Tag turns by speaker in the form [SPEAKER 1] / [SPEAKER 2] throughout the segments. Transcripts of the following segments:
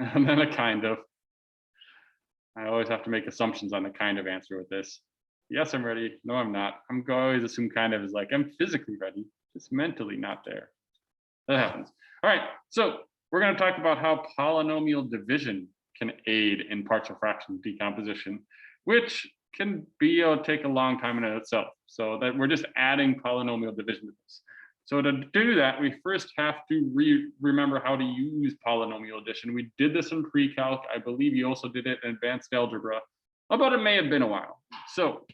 [SPEAKER 1] and then a kind of. I always have to make assumptions on the kind of answer with this. Yes, I'm ready. No, I'm not. I'm going to always assume kind of is like, I'm physically ready, just mentally not there. That happens. All right, so we're going to talk about how polynomial division can aid in partial fraction decomposition, which can be take a long time in itself. So that we're just adding polynomial division to this. So to do that, we first have to remember how to use polynomial addition. We did this in pre-calc. I believe you also did it in advanced algebra, but it may have been a while. So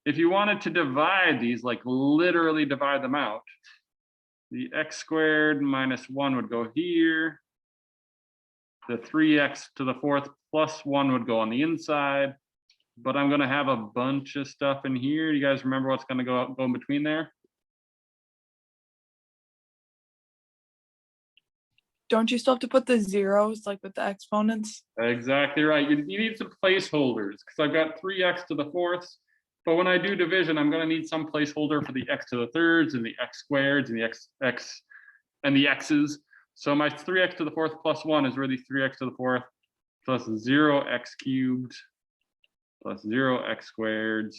[SPEAKER 1] if you wanted to divide these, like literally divide them out, the x squared minus 1 would go here. The 3x to the fourth plus 1 would go on the inside. But I'm going to have a bunch of stuff in here. You guys remember what's going to go in between there?
[SPEAKER 2] Don't you still have to put the zeros like with the exponents?
[SPEAKER 1] Exactly right. You need some placeholders because I've got 3x to the fourths. But when I do division, I'm going to need some placeholder for the x to the thirds and the x squareds and the x and the x's. So my 3x to the fourth plus 1 is really 3x to the fourth plus 0x cubed plus 0x squareds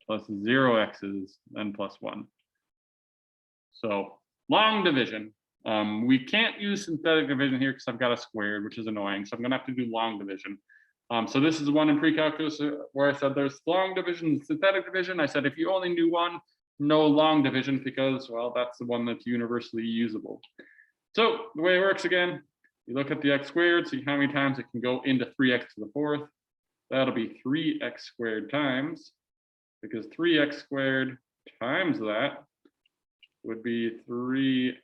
[SPEAKER 1] plus 0x's and plus 1. So long division. We can't use synthetic division here because I've got a squared, which is annoying. So I'm going to have to do long division. So this is one in pre-calculus where I said there's long division and synthetic division. I said if you only knew one, no long division because, well, that's the one that's universally usable. So the way it works again, you look at the x squared, see how many times it can go into 3x to the fourth. That'll be 3x squared times, because 3x squared times that would be 3x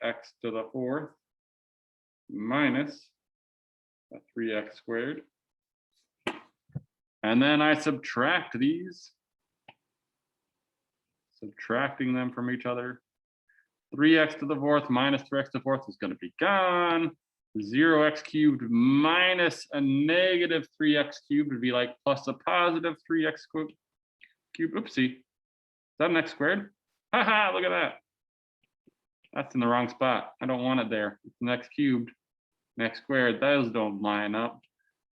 [SPEAKER 1] to the fourth minus 3x squared. And then I subtract these, subtracting them from each other. 3x to the fourth minus 3x to the fourth is going to be gone. 0x cubed minus a negative 3x cubed would be like plus a positive 3x cubed. Oopsie. Is that an x squared? Haha, look at that. That's in the wrong spot. I don't want it there. It's an x cubed, an x squared. Those don't line up.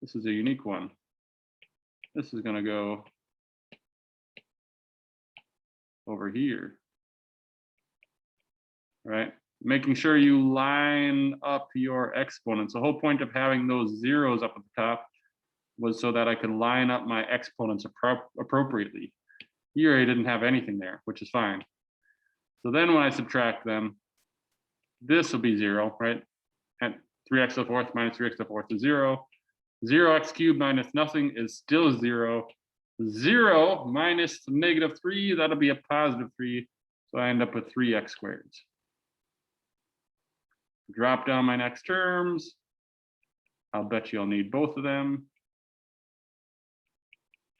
[SPEAKER 1] This is a unique one. This is going to go over here, right? Making sure you line up your exponents. The whole point of having those zeros up at the top was so that I could line up my exponents appropriately. Here I didn't have anything there, which is fine. So then when I subtract them, this will be 0, right? And 3x to the fourth minus 3x to the fourth is 0. 0x cubed minus nothing is still 0. 0 minus negative 3, that'll be a positive 3. So I end up with 3x squareds. Drop down my next terms. I'll bet you I'll need both of them.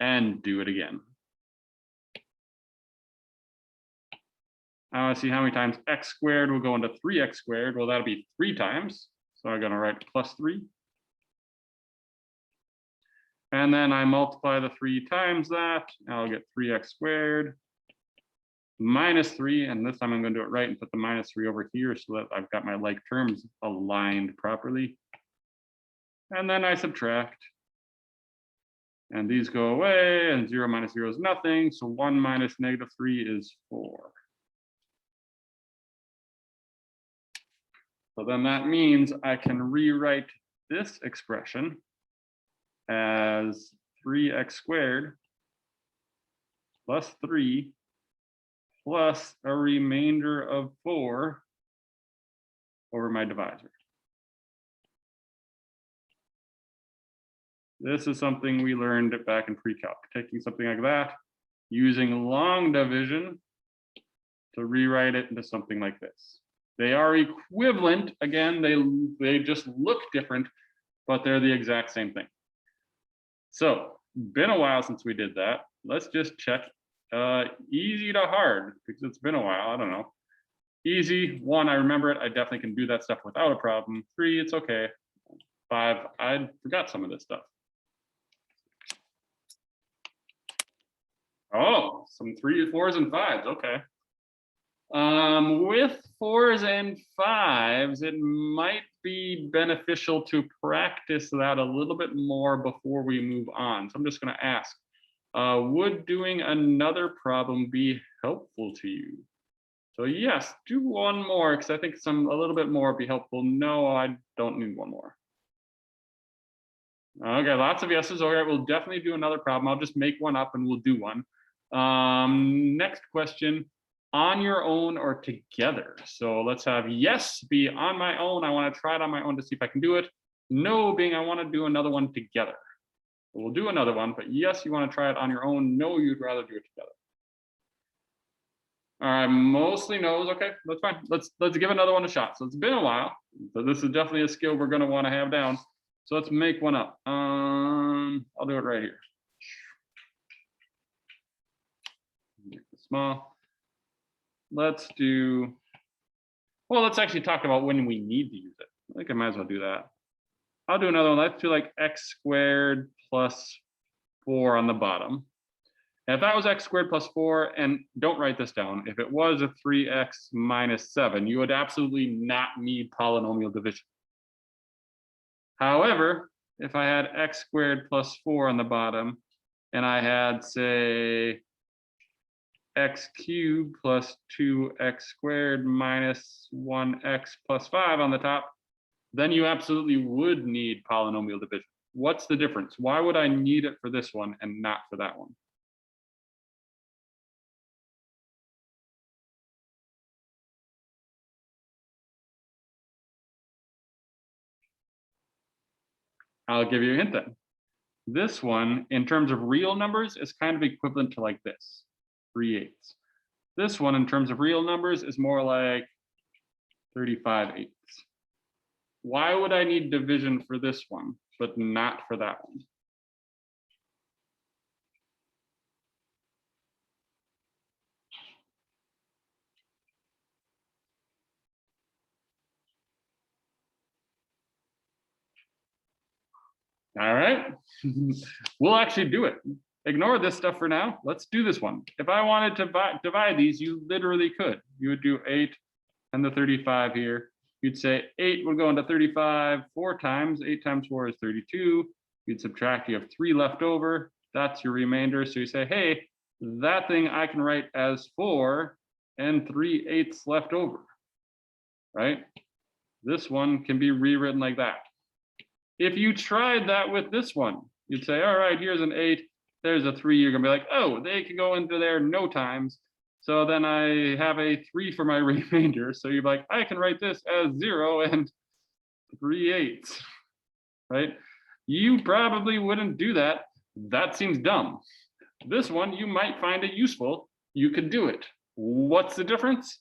[SPEAKER 1] And do it again. I want to see how many times x squared will go into 3x squared. Well, that'll be 3 times. So I'm going to write plus 3. And then I multiply the 3 times that. I'll get 3x squared minus 3. And this time I'm going to do it right and put the minus 3 over here so that I've got my like terms aligned properly. And then I subtract. And these go away. And 0 minus 0 is nothing. So 1 minus negative 3 is 4. So then that means I can rewrite this expression as 3x squared plus 3 plus a remainder of 4 over my divisor. This is something we learned back in pre-calc, taking something like that, using long division to rewrite it into something like this. They are equivalent. Again, they just look different, but they're the exact same thing. So, been a while since we did that. Let's just check easy to hard, because it's been a while, I don't know. Easy, 1, I remember it. I definitely can do that stuff without a problem. 3, it's okay. 5, I forgot some of this stuff. Oh, some 3s, 4s, and 5s, okay. With 4s and 5s, it might be beneficial to practice that a little bit more before we move on. So I'm just going to ask, would doing another problem be helpful to you? So yes, do one more, because I think a little bit more would be helpful. No, I don't need one more. Okay, lots of yeses. All right, we'll definitely do another problem. I'll just make one up and we'll do one. Next question, on your own or together? So let's have yes be on my own. I want to try it on my own to see if I can do it. No being I want to do another one together. We'll do another one, but yes, you want to try it on your own. No, you'd rather do it together. All right, mostly no's. Okay, that's fine. Let's give another one a shot. So it's been a while. So this is definitely a skill we're going to want to have down. So let's make one up. I'll do it right here. Make it small. Let's actually talk about when we need to use it. I think I might as well do that. I'll do another one. Let's do like x squared plus 4 on the bottom. And if that was x squared plus 4, and don't write this down, if it was a 3x minus 7, you would absolutely not need polynomial division. However, if I had x squared plus 4 on the bottom, and I had, say, x cubed plus 2x squared minus 1x plus 5 on the top, then you absolutely would need polynomial division. What's the difference? Why would I need it for this one and not for that one? I'll give you a hint then. This one, in terms of real numbers, is kind of equivalent to like this, 3/8. This one, in terms of real numbers, is more like 35/8. Why would I need division for this one, but not for that one? All right, we'll actually do it. Ignore this stuff for now. Let's do this one. If I wanted to divide these, you literally could. You would do 8 and the 35 here. You'd say 8 would go into 35 4 times. 8 times 4 is 32. You'd subtract, you have 3 left over. That's your remainder. So you say, hey, that thing I can write as 4 and 3/8 left over, right? This one can be rewritten like that. If you tried that with this one, you'd say, all right, here's an 8, there's a 3. You're gonna be like, oh, they can go into there no times. So then I have a 3 for my remainder. So you're like, I can write this as 0 and 3/8, right? You probably wouldn't do that. That seems dumb. This one, you might find it useful. You could do it. What's the difference?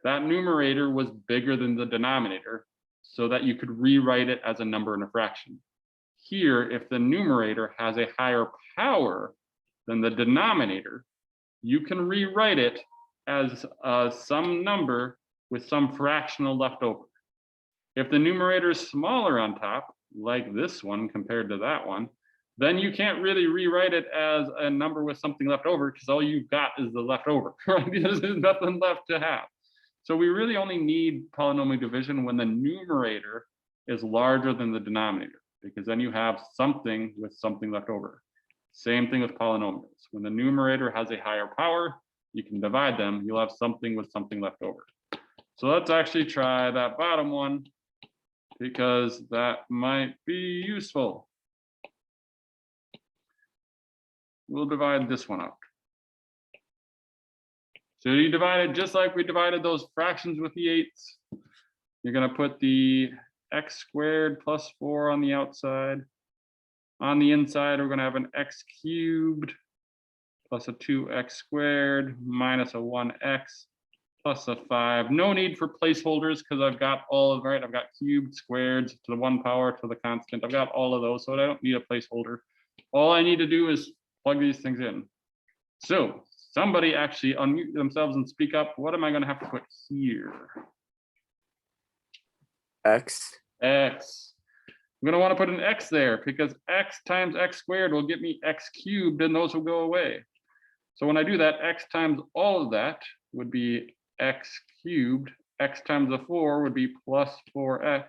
[SPEAKER 1] That numerator was bigger than the denominator, so that you could rewrite it as a number and a fraction. Here, if the numerator has a higher power than the denominator, you can rewrite it as some number with some fractional left over. If the numerator is smaller on top, like this one compared to that one, then you can't really rewrite it as a number with something left over, because all you've got is the leftover, right? There's nothing left to have. So we really only need polynomial division when the numerator is larger than the denominator, because then you have something with something left over. Same thing with polynomials. When the numerator has a higher power, you can divide them, you'll have something with something left over. So let's actually try that bottom one, because that might be useful. We'll divide this one out. So you divide it just like we divided those fractions with the 8s. You're going to put the x squared plus 4 on the outside. On the inside, we're going to have an x cubed plus a 2x squared minus a 1x plus a 5. No need for placeholders, because I've got all of, right? I've got cubed, squared, to the 1 power, to the constant. I've got all of those, so I don't need a placeholder. All I need to do is plug these things in. So somebody actually unmute themselves and speak up. What am I going to have to put here?
[SPEAKER 3] X.
[SPEAKER 1] X. I'm going to want to put an x there, because x times x squared will get me x cubed, and those will go away. So when I do that, x times all of that would be x cubed, x times the 4 would be plus 4x.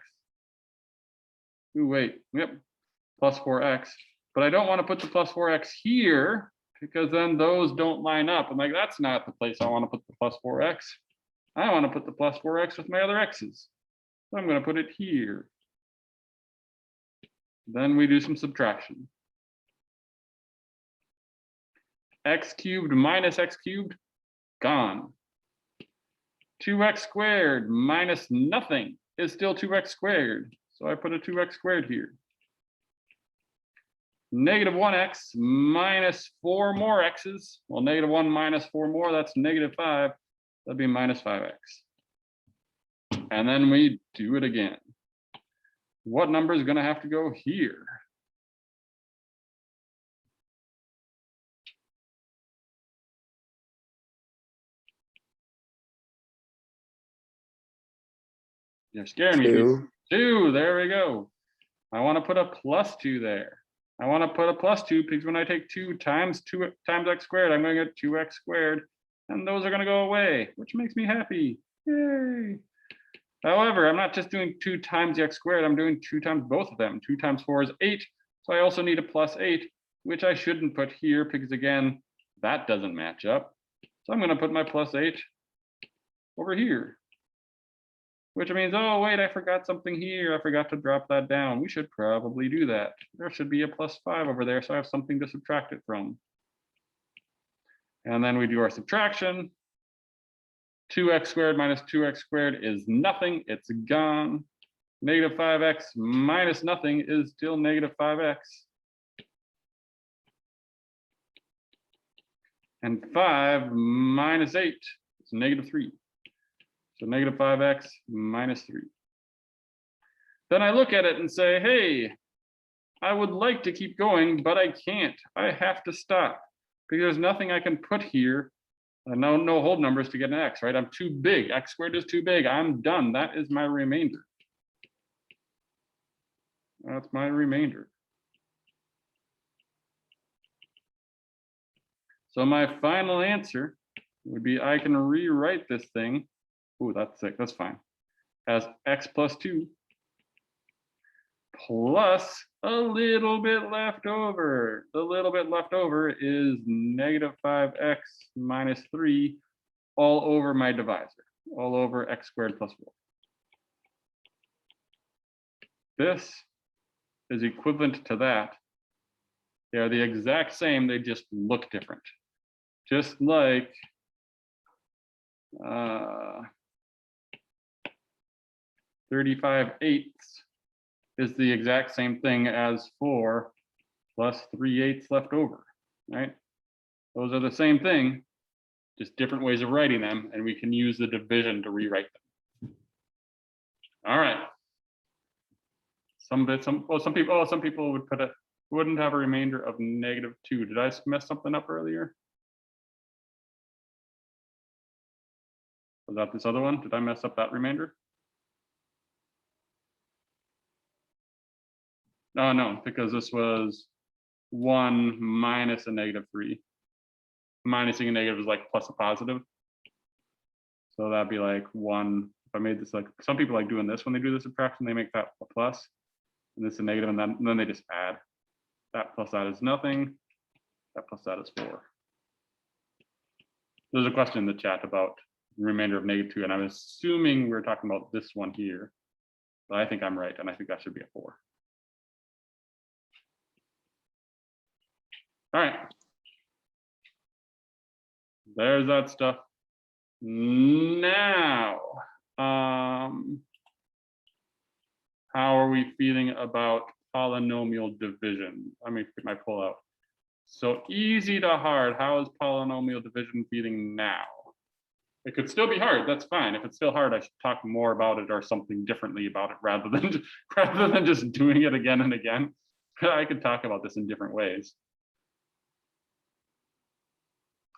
[SPEAKER 1] Ooh, wait, yep, plus 4x. But I don't want to put the plus 4x here because then those don't line up. I'm like, that's not the place I want to put the plus 4x. I want to put the plus 4x with my other x's. So I'm going to put it here. Then we do some subtraction. X cubed minus x cubed, gone. 2x squared minus nothing is still 2x squared. So I put a 2x squared here. Negative 1x minus 4 more x's. Well, negative 1 minus 4 more, that's negative 5. That'd be minus 5x. And then we do it again. What number is going to have to go here? You're scaring me.
[SPEAKER 3] 2.
[SPEAKER 1] 2, there we go. I want to put a plus 2 there. I want to put a plus 2 because when I take 2 times x squared, I'm going to get 2x squared. And those are going to go away, which makes me happy. Yay. However, I'm not just doing 2 times the x squared. I'm doing 2 times both of them. 2 times 4 is 8. So I also need a plus 8, which I shouldn't put here because, again, that doesn't match up. So I'm going to put my plus 8 over here. Which means, oh, wait, I forgot something here. I forgot to drop that down. We should probably do that. There should be a plus 5 over there, so I have something to subtract it from. And then we do our subtraction. 2x squared minus 2x squared is nothing. It's gone. Negative 5x minus nothing is still negative 5x. And 5 minus 8 is negative 3. So negative 5x minus 3. Then I look at it and say, hey, I would like to keep going, but I can't. I have to stop because there's nothing I can put here. No whole numbers to get an x, right? I'm too big. X squared is too big. I'm done. That is my remainder. That's my remainder. So my final answer would be I can rewrite this thing. Ooh, that's sick. That's fine. As x plus 2 plus a little bit left over. The little bit left over is negative 5x minus 3 all over my divisor, all over x squared plus 4. This is equivalent to that. They are the exact same, they just look different. Just like 35/8 is the exact same thing as 4 plus 3/8 left over, right? Those are the same thing, just different ways of writing them, and we can use the division to rewrite them. All right. Some people would put wouldn't have a remainder of negative 2. Did I mess something up earlier? Was that this other one? Did I mess up that remainder? Oh, no, because this was 1 minus a negative 3. Minusing a negative is like plus a positive. So that'd be like 1. If I made this like, some people like doing this when they do the subtraction, they make that a plus, and this a negative, and then they just add. That plus that is nothing. That plus that is 4. There's a question in the chat about the remainder of negative 2, and I'm assuming we're talking about this one here. But I think I'm right, and I think that should be a 4. All right. There's that stuff. Now, how are we feeling about polynomial division? Let me get my pull out. So easy to hard. How is polynomial division feeling now? It could still be hard. That's fine. If it's still hard, I should talk more about it or something differently about it rather than just doing it again and again. I could talk about this in different ways.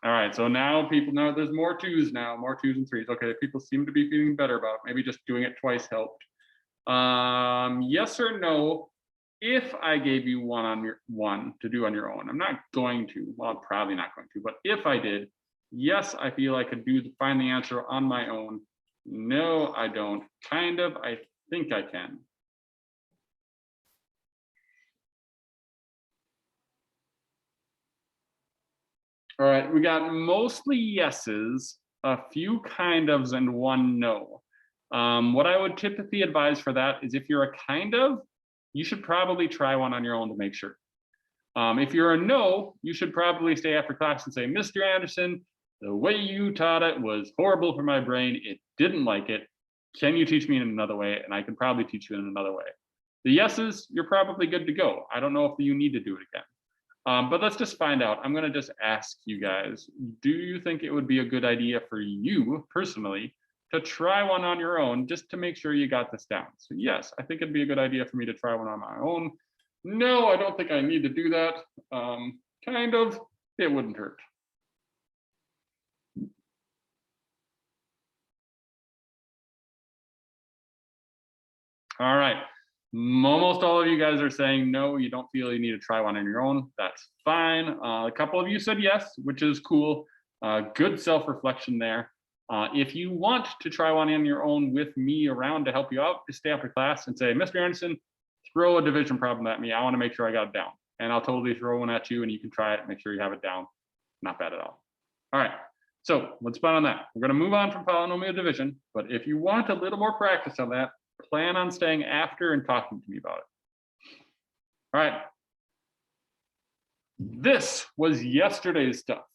[SPEAKER 1] All right, so now people know there's more 2s now, more 2s and 3s. Okay, people seem to be feeling better about it. Maybe just doing it twice helped. Yes or no, if I gave you one to do on your own. I'm not going to, well, I'm probably not going to, but if I did, Yes, I feel I could find the answer on my own. No, I don't. Kind of, I think I can. All right, we got mostly yeses, a few kind ofs, and one no. What I would typically advise for that is if you're a kind of, you should probably try one on your own to make sure. If you're a no, you should probably stay after class and say, Mr. Anderson, the way you taught it was horrible for my brain. It didn't like it. Can you teach me in another way? And I can probably teach you in another way. The yeses, you're probably good to go. I don't know if you need to do it again. But let's just find out. I'm going to just ask you guys, do you think it would be a good idea for you personally to try one on your own just to make sure you got this down? So yes, I think it'd be a good idea for me to try one on my own. No, I don't think I need to do that. Kind of, it wouldn't hurt. All right. Almost all of you guys are saying no, you don't feel you need to try one on your own. That's fine. A couple of you said yes, which is cool. Good self-reflection there. If you want to try one on your own with me around to help you out, just stay after class and say, Mr. Anderson, throw a division problem at me. I want to make sure I got it down. And I'll totally throw one at you and you can try it, make sure you have it down. Not bad at all. All right. So let's plan on that. We're going to move on from polynomial division, but if you want a little more practice on that, plan on staying after and talking to me about it. All right. This was yesterday's stuff.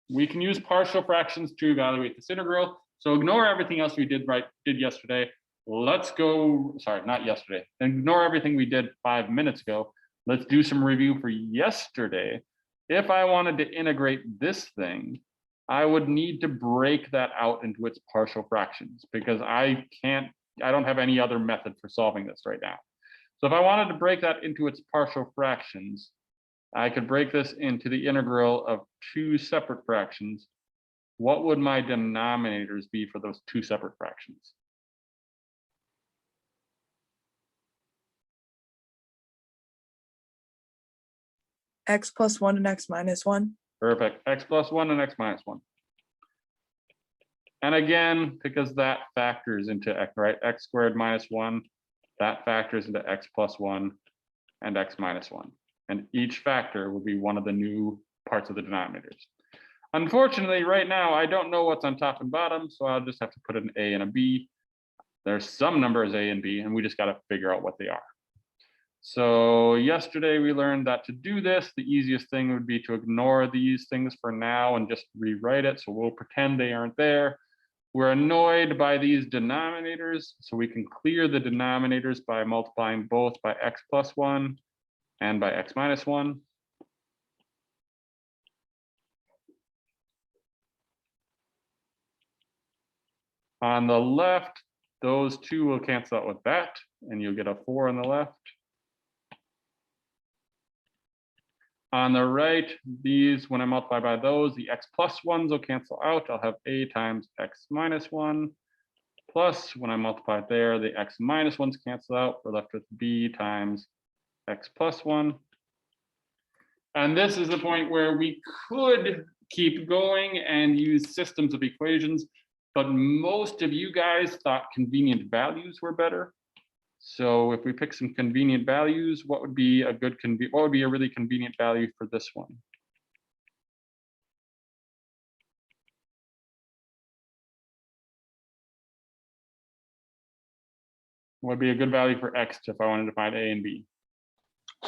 [SPEAKER 1] We can use partial fractions to evaluate this integral. So ignore everything else we did yesterday. Let's go, sorry, not yesterday. Ignore everything we did 5 minutes ago. Let's do some review for yesterday. If I wanted to integrate this thing, I would need to break that out into its partial fractions because I don't have any other method for solving this right now. So if I wanted to break that into its partial fractions, I could break this into the integral of two separate fractions. What would my denominators be for those two separate fractions?
[SPEAKER 2] X plus 1 and x minus 1.
[SPEAKER 1] Perfect. X plus 1 and x minus 1. And again, because that factors into x, right? X squared minus 1, that factors into x plus 1 and x minus 1. And each factor will be one of the new parts of the denominators. Unfortunately, right now, I don't know what's on top and bottom, so I'll just have to put an A and a B. There's some numbers A and B, and we just got to figure out what they are. So yesterday we learned that to do this, the easiest thing would be to ignore these things for now and just rewrite it. So we'll pretend they aren't there. We're annoyed by these denominators, so we can clear the denominators by multiplying both by x plus 1 and by x minus 1. On the left, those two will cancel out with that, and you'll get a 4 on the left. On the right, these, when I multiply by those, the x plus 1s will cancel out. I'll have a times x minus 1. Plus, when I multiply it there, the x minus 1s cancel out. We're left with b times x plus 1. And this is the point where we could keep going and use systems of equations, but most of you guys thought convenient values were better. So if we pick some convenient values, what would be a really convenient value for this one? What would be a good value for x if I wanted to find a and b?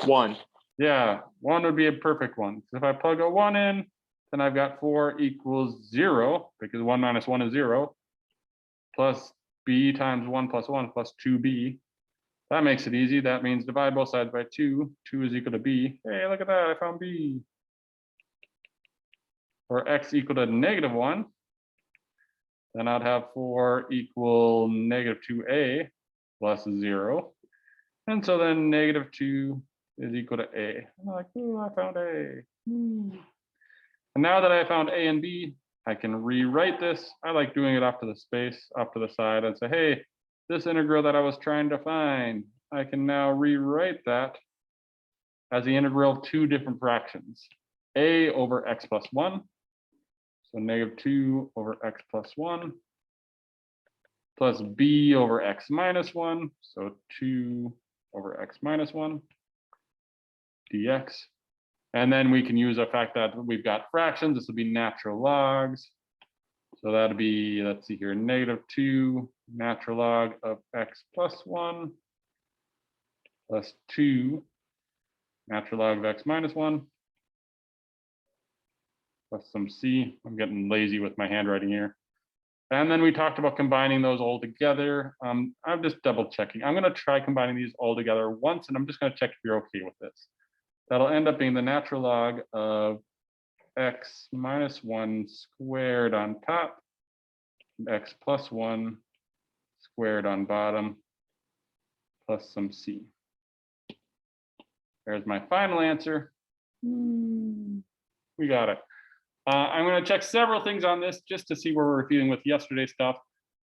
[SPEAKER 3] 1.
[SPEAKER 1] Yeah, 1 would be a perfect one. So if I plug a 1 in, then I've got 4 equals 0, because 1 minus 1 is 0, plus b times 1 plus 1 plus 2b. That makes it easy. That means divide both sides by 2. 2 is equal to b. Hey, look at that, I found b. For x equal to negative 1, then I'd have 4 equal negative 2a plus 0. And so then negative 2 is equal to a. I'm like, oh, I found a. And now that I found a and b, I can rewrite this. I like doing it off to the space, off to the side, and say, hey, this integral that I was trying to find, I can now rewrite that as the integral of two different fractions. A over x plus 1. So -2 over x plus 1 plus b over x minus 1. So 2 over x minus 1 dx. And then we can use the fact that we've got fractions. This will be natural logs. So that'll be, let's see here, -2 natural log of x plus 1 plus 2 natural log of x minus 1 plus some c. I'm getting lazy with my handwriting here. And then we talked about combining those all together. I'm just double checking. I'm going to try combining these all together once, and I'm just going to check if you're okay with this. That'll end up being the natural log of x minus 1 squared on top, x plus 1 squared on bottom, plus some c. There's my final answer. We got it. I'm going to check several things on this just to see where we're feeling with yesterday's stuff.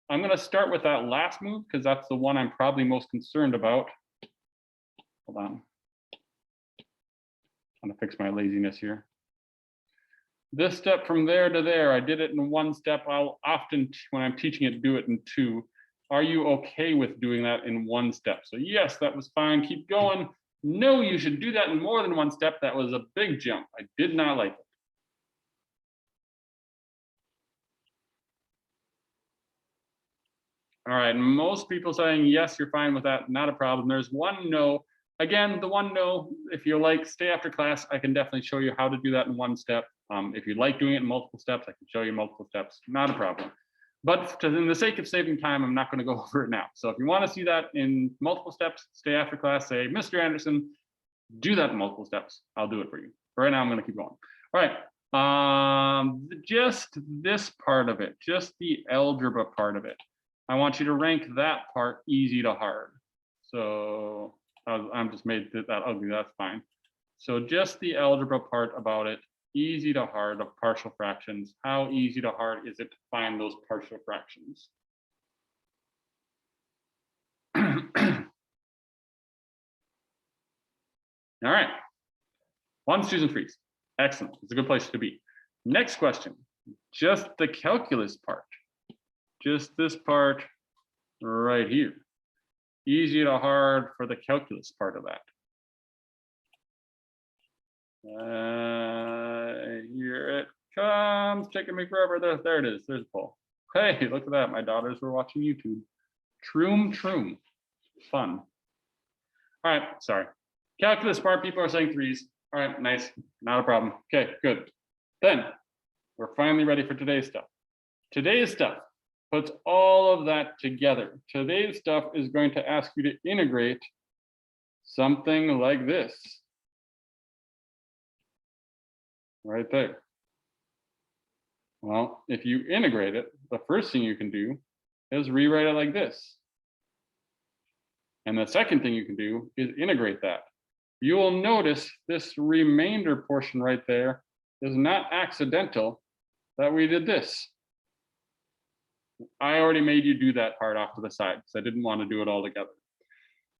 [SPEAKER 1] I'm going to start with that last move because that's the one I'm probably most concerned about. Hold on. I'm going to fix my laziness here. This step from there to there, I did it in one step. I'll often, when I'm teaching it, do it in two. Are you okay with doing that in one step? So yes, that was fine. Keep going. No, you should do that in more than one step. That was a big jump. I did not like it. All right, most people saying yes, you're fine with that, not a problem. There's one no. Again, the one no, if you like, stay after class, I can definitely show you how to do that in one step. If you like doing it in multiple steps, I can show you multiple steps, not a problem. But in the sake of saving time, I'm not going to go over it now. So if you want to see that in multiple steps, stay after class, say, Mr. Anderson, do that in multiple steps. I'll do it for you. For right now, I'm going to keep going. All right, just this part of it, just the algebra part of it. I want you to rank that part easy to hard. So I'm just made that ugly, that's fine. So just the algebra part about it, easy to hard of partial fractions. How easy to hard is it to find those partial fractions? All right, 1s, 2s, and 3s. Excellent, it's a good place to be. Next question, just the calculus part. Just this part right here. Easy to hard for the calculus part of that. Here it comes, taking me forever. There it is, there's Paul. Hey, look at that, my daughters were watching YouTube. Troom, fun. All right, sorry. Calculus part, people are saying 3s. All right, nice, not a problem. Okay, good. Then, we're finally ready for today's stuff. Today's stuff puts all of that together. Today's stuff is going to ask you to integrate something like this. Right there. Well, if you integrate it, the first thing you can do is rewrite it like this. And the second thing you can do is integrate that. You will notice this remainder portion right there is not accidental that we did this. I already made you do that part off to the side because I didn't want to do it all together.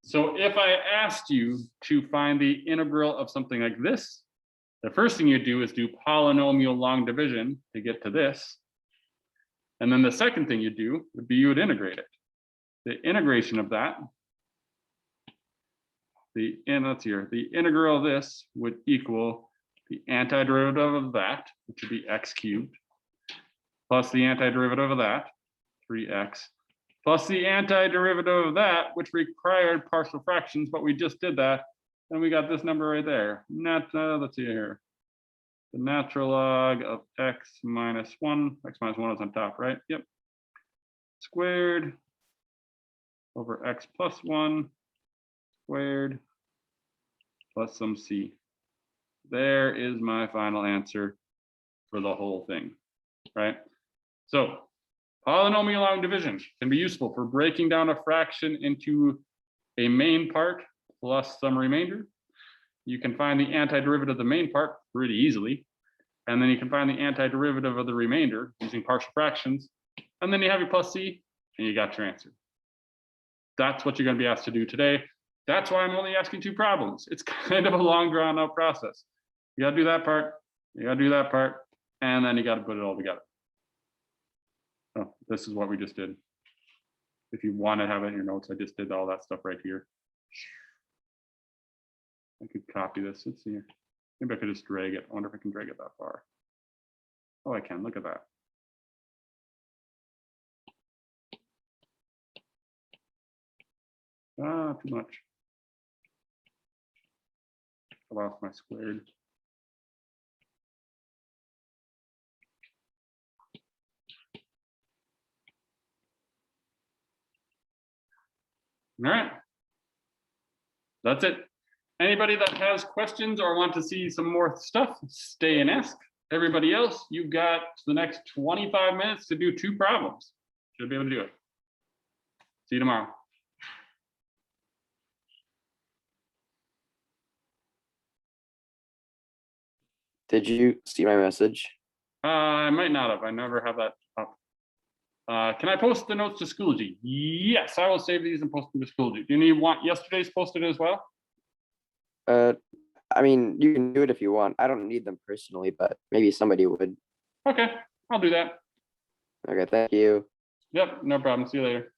[SPEAKER 1] So if I asked you to find the integral of something like this, the first thing you do is do polynomial long division to get to this. And then the second thing you do would be you would integrate it. The integration of that, the integral of this would equal the antiderivative of that, which would be x cubed, plus the antiderivative of that, 3x, plus the antiderivative of that, which required partial fractions, but we just did that, and we got this number right there. Let's see here. The natural log of x minus 1 is on top, right? Yep. Squared over x plus 1 squared plus some c. There is my final answer for the whole thing, right? So polynomial long division can be useful for breaking down a fraction into a main part plus some remainder. You can find the antiderivative of the main part pretty easily. And then you can find the antiderivative of the remainder using partial fractions. And then you have your plus c, and you got your answer. That's what you're going to be asked to do today. That's why I'm only asking 2 problems. It's kind of a long drawn out process. You got to do that part. You got to do that part. And then you got to put it all together. Oh, this is what we just did. If you want to have it in your notes, I just did all that stuff right here. I could copy this. Let's see. Maybe I could just drag it. I wonder if I can drag it that far. Oh, I can. Look at that. Ah, too much. I lost my squared. All right. That's it. Anybody that has questions or want to see some more stuff, stay and ask. Everybody else, you've got the next 25 minutes to do 2 problems. Should be able to do it. See you tomorrow.
[SPEAKER 3] Did you see my message?
[SPEAKER 1] I might not have. I never have that up. Can I post the notes to Schoology? Yes, I will save these and post them to Schoology. Do you want yesterday's posted as well?
[SPEAKER 3] I mean, you can do it if you want. I don't need them personally, but maybe somebody would.
[SPEAKER 1] Okay, I'll do that.
[SPEAKER 3] Okay, thank you.
[SPEAKER 1] Yep, no problem. See you later.